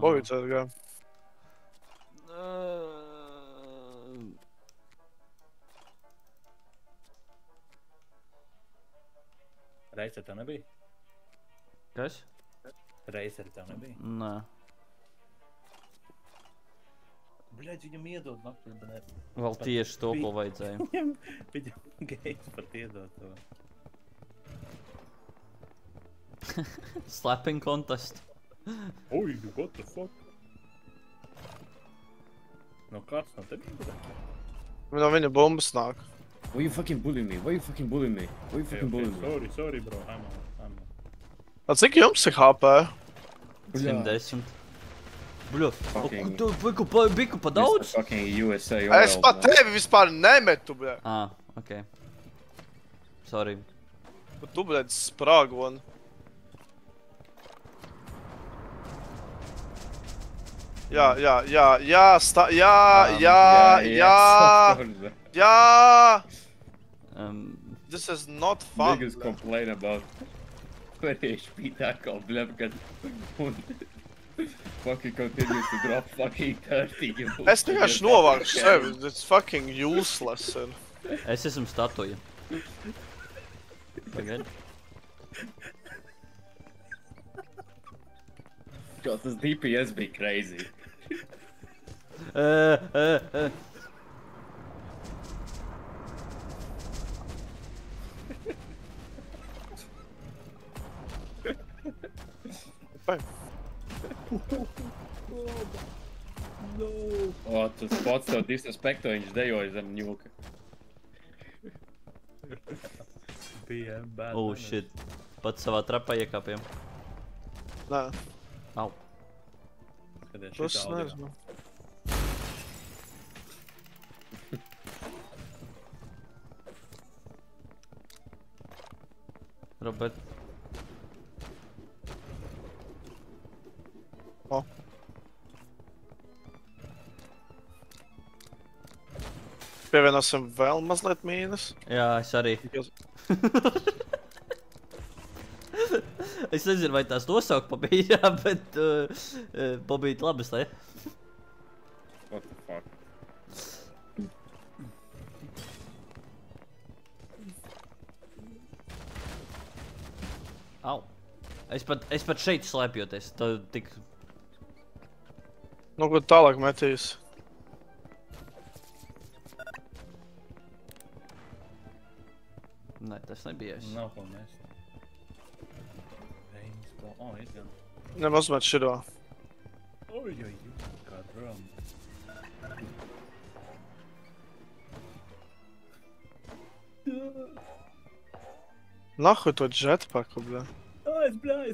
Bobby tad gan. Reizer tev nebija? Kas? Reizer tev nebija? Nē. Bļaļ, viņam iedod naktī, bet... Vēl tieši to, ko vajadzēja. Viņam Gates pat iedod to. Slapping contest. Oi, what the fuck? No kāds no tev bija? No viņa bumbas nāk. Why you fucking bullying me? Why you fucking bullying me? Why you fucking bullying me? Sorry, bro. I'm A cik jums ir HP? 110. Bļo, Fucking- tu biku pa daudz? Mr. Fucking USA Es oil, pat man. tevi vispār nemetu, bļa. Ok. Sorry. Bet tu, bļa, sprāgoni. Jā, Yes, of course, man. jā. This is not fun. Niggas bļa. complain about where HP tackle, blah, because fucking continues to drop fucking 30. Es vienkārši novākšu sevi. It's fucking useless. Es esmu statuja. Pagaid. God, this DPS be crazy. Fine. O, tas spots tev disrespekto, viņš dejoja zem ņūka. PM bad. Oh shit. Pats savā trapā iekāpjam. Nē, Au. Skaties, tas šitā audio. nezinu. Robert. O. Pievienosim vēl mazliet mīnus. Jā, es arī. Es nezinu, vai tās nosaukt pabīja, bet pabīt labas, ne? What the fuck? Au. Es pat šeit slēpjoties, tad tik... Nu, ko tālāk metīs? Nē, tas nebija es. Nav ko mēs. Reinis, bro. O, ir gan. Nemaz met šito. Oi, kā drum. Nahuj to jetpacku, bļa. Es bļāju,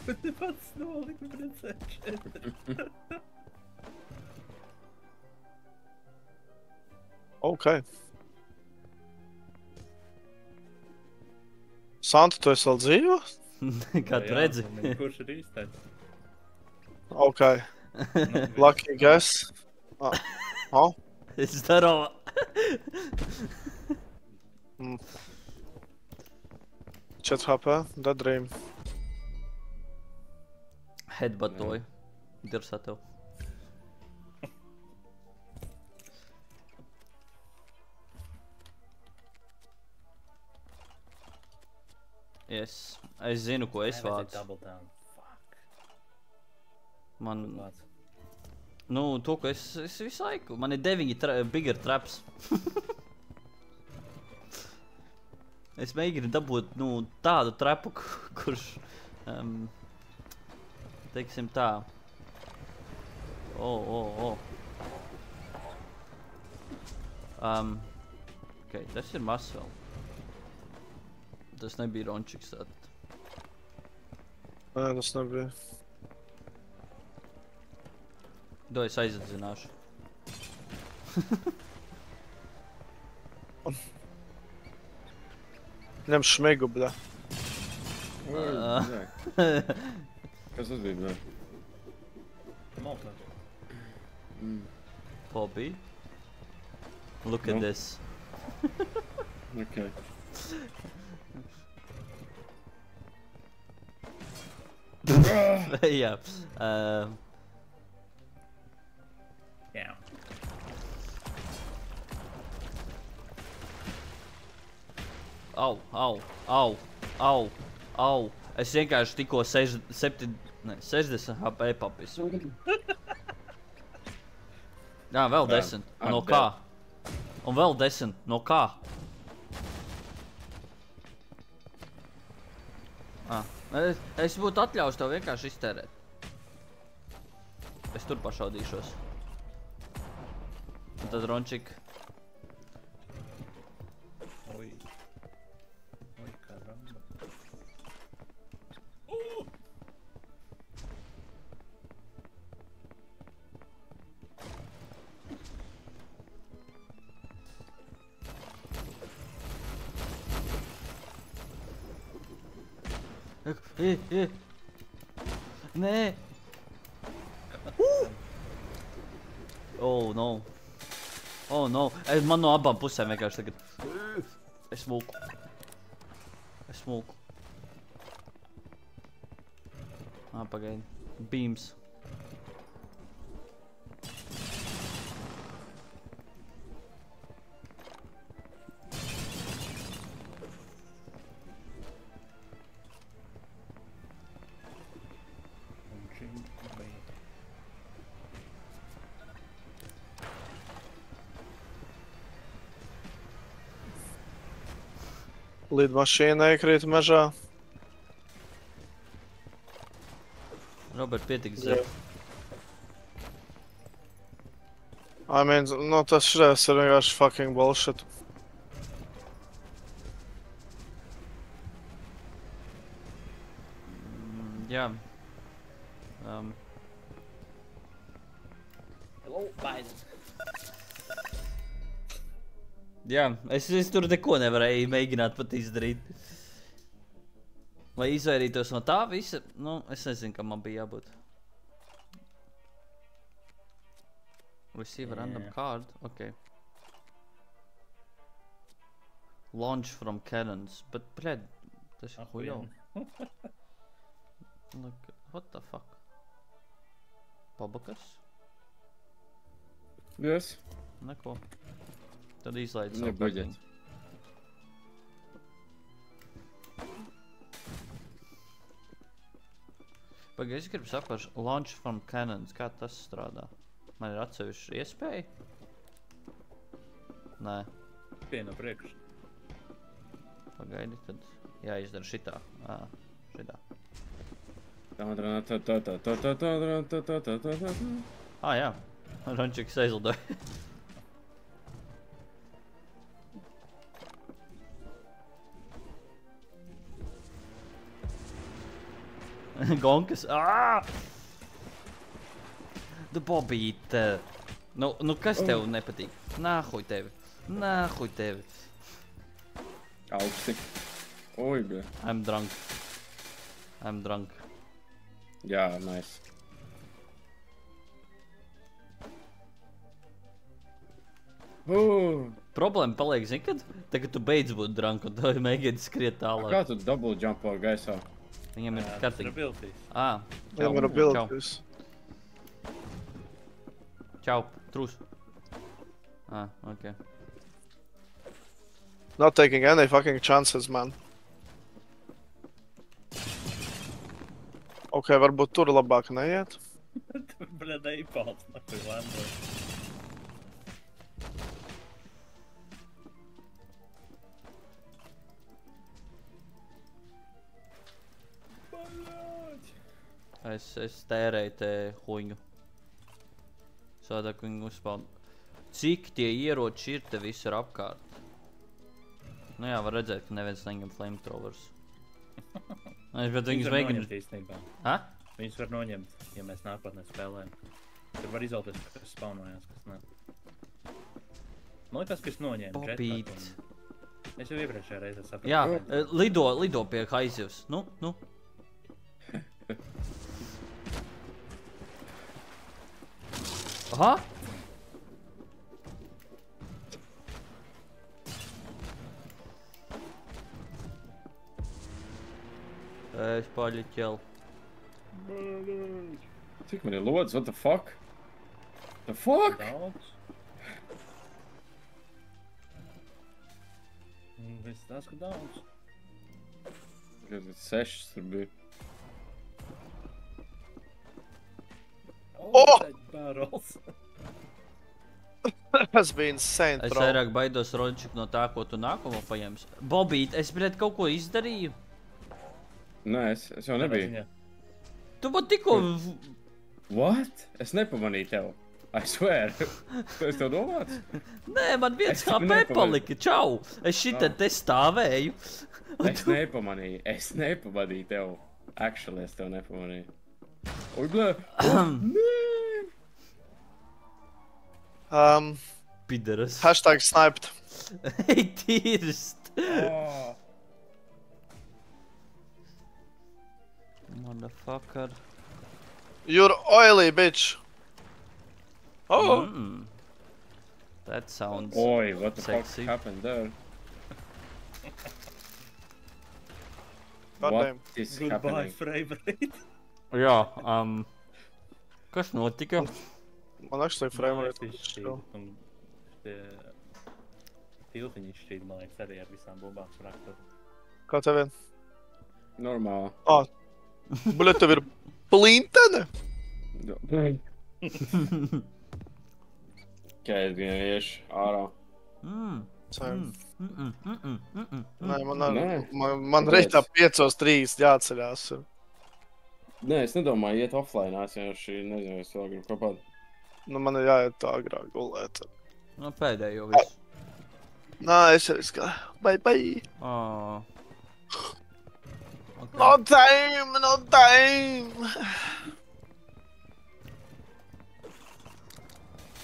bet tu pats noliku priecēšanu. Ok. Santa, tu esi vēl dzīvo? Kā tu redzi? Kurš ir īstais? Ok. Lucky guess. Oh. Zdarova. Mm. 4 HP, Dead Dream. Headbuttoju. Dirsā tev. Es zinu, ko es vācu. Double down. Fuck. Man... Vāc. Nu, to, ko es visu laiku. Man ir 9 bigger traps. Es mēģinu dabūt, nu, tādu trapu, kurš, teiksim tā. Ok, tas ir mazs vēl. Tas nebija rončiks tātad. Nē, tas nebija. Do es aizadzināšu. Ņem šmigu, bļa. Kas tas bija, bļa? Molotov. Bobby. Look at No. this. Okay. Jā. Au. Es vienkārši tikko 60 HP papis. Jā, vēl 10. No kā? Un vēl 10. No kā? Es būtu atļaus tev vienkārši iztērēt. Es tur pašaudīšos. Un tad Rončik. Oi, caramba. Nē! Oh, no. Oh, no. Man no abām pusēm vienkārši tagad. Es smulku. Pagaidi. Beams. Lidmašīna iekrīt mežā. Robert, pietiks zem. I mean, nu tas šreiz ir vienkārši fucking bullshit. Jā. Hello, Biden. Jā, es tur neko nevarēju mēģināt pat izdarīt. Lai izvairītos no tā visa, nu, es nezinu, kam man bija jābūt. Receive random card, ok. Launch from cannons, bet, bled, tas ir hujo. Look, what the fuck? Pabakas? Yes. Neko. Tad izlaid Ne savu budget. kartiņu. Pagaid, es gribu saprast, launch from cannons, kā tas strādā? Man ir atsevišķa iespēja? Nē. Pie no priekš. Pagaidi, tad jāizdara šitā. Šitā. Jā. Rončiks aizlidoja. Gonkas. Tu Bobīt. Nu kas tev nepatīk? Nāhuj tevi. Augsti. Oi, bļa. I'm drunk. Jā, nice. Problēma paliek, zini, kad? Tagad tu beidz būt drunk un tev mēģini skriet tālāk. Kā tu double jumpo gaisā? Viņam ir Tas ir kartiņa. abilities. Viņam ir abilities. Čau, trūs. Ok. Not taking any fucking chances, man. Ok, varbūt tur labāk neiet. Tu, bļa, neipāls, nakuj, landot. Es tērēju te huņu. Sādāk viņu uzspaldu. Cik tie ieroči ir te visur apkārt? Nu jā, var redzēt, ka neviens neņem flamethrowers. Bet viņus var mēģina... noņemt īstenībā. Ha? Viņus var noņemt, ja mēs nākotnē spēlējam. Tur var izolties, kas spawnojās, kas ne. Man liekas, ka es noņēmu Bobīt. jetpack. Es jau iepriekšējā reizē sapratu. Jā, lido pie haizivs. Nu. Aha! Es paļiķelu. Cik man ir lods? What the fuck? The fuck? Daudz. Es Tas, ka daudz. 6 tur bija. Oh! Barrels. Tas bija insane, Es bro. vairāk baidos, Rončik, no tā, ko tu nākamo paņemsi. Bobīt, es, bļet, kaut ko izdarīju. Nē, es jau nebiju. Tu man tikko... What? Es nepamanīju tev. I swear. Tu esi tev domāts? Nē, man viens Es tev HP nepamanīju. palika, čau! Es šitā te stāvēju. Es nepamanīju. Es nepamanīju tev. Actually, es tev nepamanīju. Oi, blē. Nē. Pideras. Hashtag sniped. Ej, tīrst. Oh. Motherfucker. You're oily, bitch. Oh! That sounds... Oi, what the Sexy. fuck happened there? God What damn. is Goodbye, happening? favorite. Jā, kas notika? Man actually frame rate. Tiltiņi šķīt, man liekas, arī ar visām bumbām spraktot. Kā tev vien? Normāli. Bļet, tev ir plintene? Kā es gan iešu ārā? Same. Nē, Nē. man reitā 5:30 jāceļās. Nē, es nedomāju iet offline, es vienkārši nezinu, es vēl gribu kopāt. Nu, man ir jāiet tā agrāk gulēt. Nu, pēdējo visu. Nē, es arī skā. Bye, bye. Okay. No time, no time.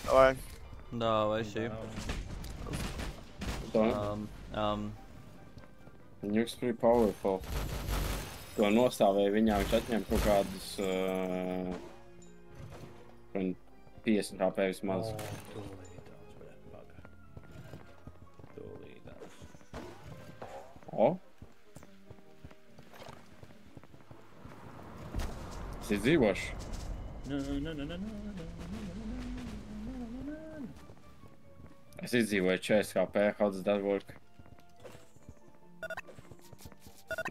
Davai. Dāvai, šī. Tā, Um, viņš pretty powerful. To nostāvēja viņā, viņš atņem kaut kādus 50 HP vismaz. Tūlītās. O? Es izdzīvošu. Es izdzīvoju 40 HP, how does that work?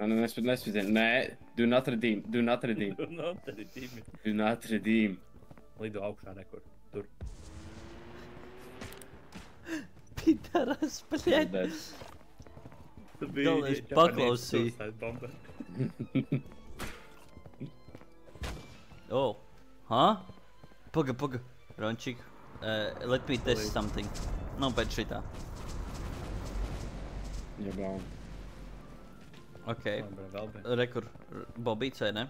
Nespēdien. Nē, do not redeem, do not redeem. Do not redeem. Lido augšā nekur. Tur. Pideras, bļet. Dead. Galvenais paklausī. Oh. Huh? Paga. Rončik. Let me test something. Nu, pēc šitā. Jebām. Ok. Vēl bija. Rekur, Bobīts vai ne?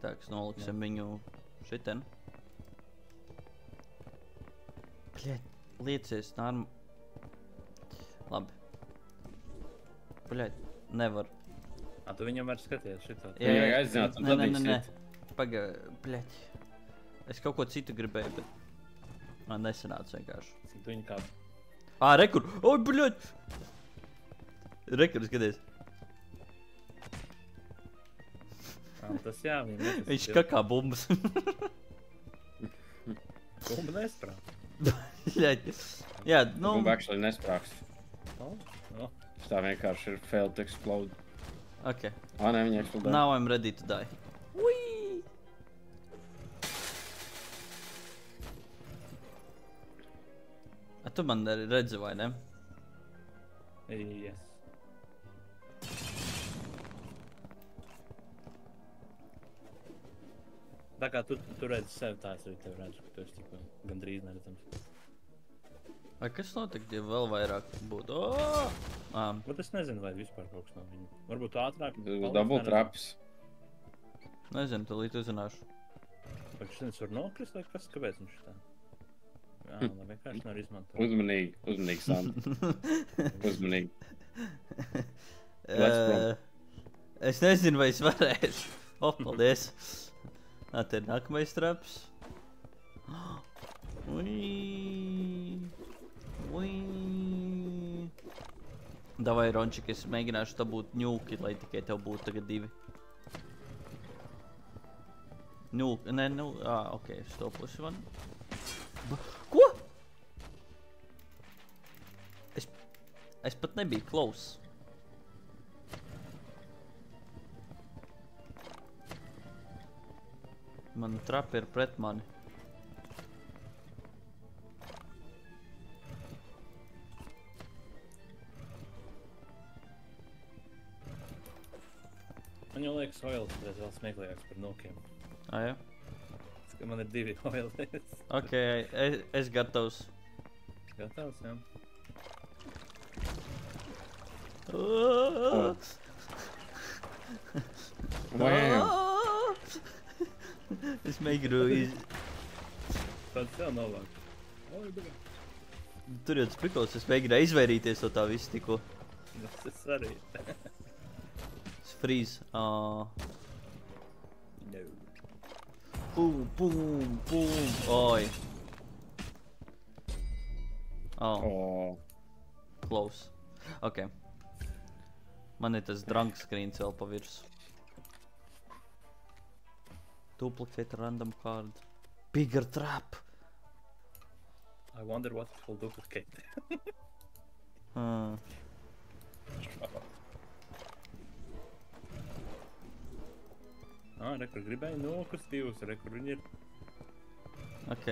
Tā, kas noliksim viņu šitien. Bļet, liecies, Labi. Bļet, nevar. Tu viņam var skaties šitā. Viņam aizzināt, un tad viņš Nē. sit. Paga, bļet. Es kaut ko citu gribēju, bet man nesanāca vienkārši. Tu viņu kā... Rekur! Oi, bļet! Rekur, skaties. Tas jā, viņam Viņš kakā bumbas. Bumba nesprāt. Bļet. Jā, nu... Bumba actually nesprāks. Oh. Tā vienkārši ir failed to explode. Ok. Nē, viņa explodē. Now I'm ready to die. Whee! Tu man redzi, vai ne? Yes. Tā kā tu redzi sevi, tā es arī tevi redzu, ka tu esi tikko gandrīz neredzams. Vai kas notikt, ja vēl vairāk būtu? Bet es nezinu, vai vispār kaut kas nav viņu. Varbūt ātrāk. Double traps. Nezinu, tu līdz uzzināšu. Vai šis var nokrist, vai kas? Kāpēc viņš tā? Jā, lai vienkārši nevar izmantot. Uzmanīgi, Sam. Uzmanīgi. Es nezinu, vai es varēšu. Paldies. Te ir nākamais traps. Davai, Rončik, es mēģināšu dabūt ņūki, lai tikai tev būtu tagad 2. Ņūki, ne, ok, stopus man. Ko? Es pat nebiju close. Man trapi ir pret mani. Man jau liekas, oils reiz vēl smieklīgāks par nukiem. Jā? Man ir 2 oils. Ok, es gatavs. Gatavs, jā. Es mēģinu Tāds jau novāk. Tur jau tas prikals, es mēģinu izvairīties no tā visu tikko. Tas arī. Es freeze. No. Boom, boom, boom. Oi. Oh, close. Ok. Man ir tas drunk screens vēl pa virsu. Duplicate random card. Bigger trap. I wonder what it will duplicate. Rekur gribēju nokustījus, rekur viņi ir. Ok.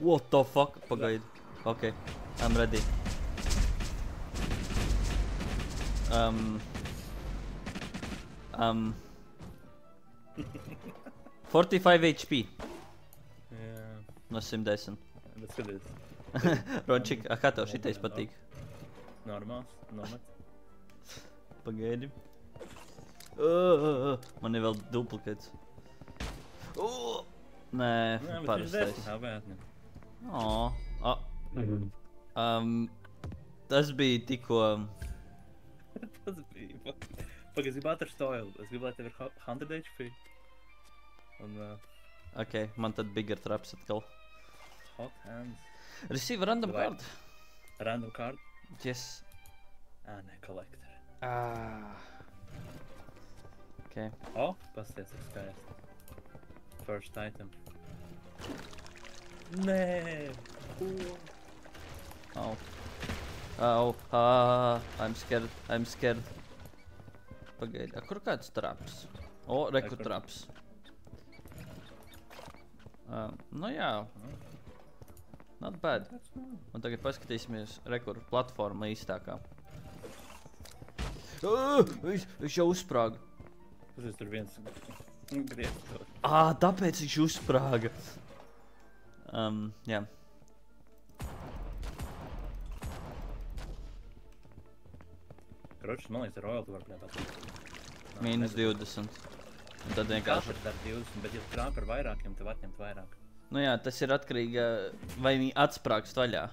What the fuck? Pagaidi. Ok, I'm ready. 45 HP. Jā. No 110. Bet skaties. Rončik, kā tev šitais patīk? Normāls, nomet. Pagaidi. Man ir vēl duplikēts. Nē, parastais. Tas bija tikko... Tas bija... Pag, es gribu atrast oil. Es gribu, lai tev ir 100 HP. Un... Ok, man tad bigger traps atkal. Hot hands. Receive random card. Random card? Yes. Ne, collector. Ok. Pasties ir skaisti. First item. Nē! I'm scared. Pagaidi, kur kāds traps? Reku traps. Nu jā. Not bad. Un tagad paskatīsimies rekur platforma īstākā. Viņš jau uzsprāga. Tas tur viens griezts. Tāpēc viņš uzsprāga. Jā. Kročs, man liekas, ar oil tu var pļāpāt. Minus 20. Un tad vienkārši... Katrs dar 20, bet ja tu krāp ar vairākiem, tev atņemt vairāk. Nu jā, tas ir atkarīgi, vai viņi atsprāgst vaļā.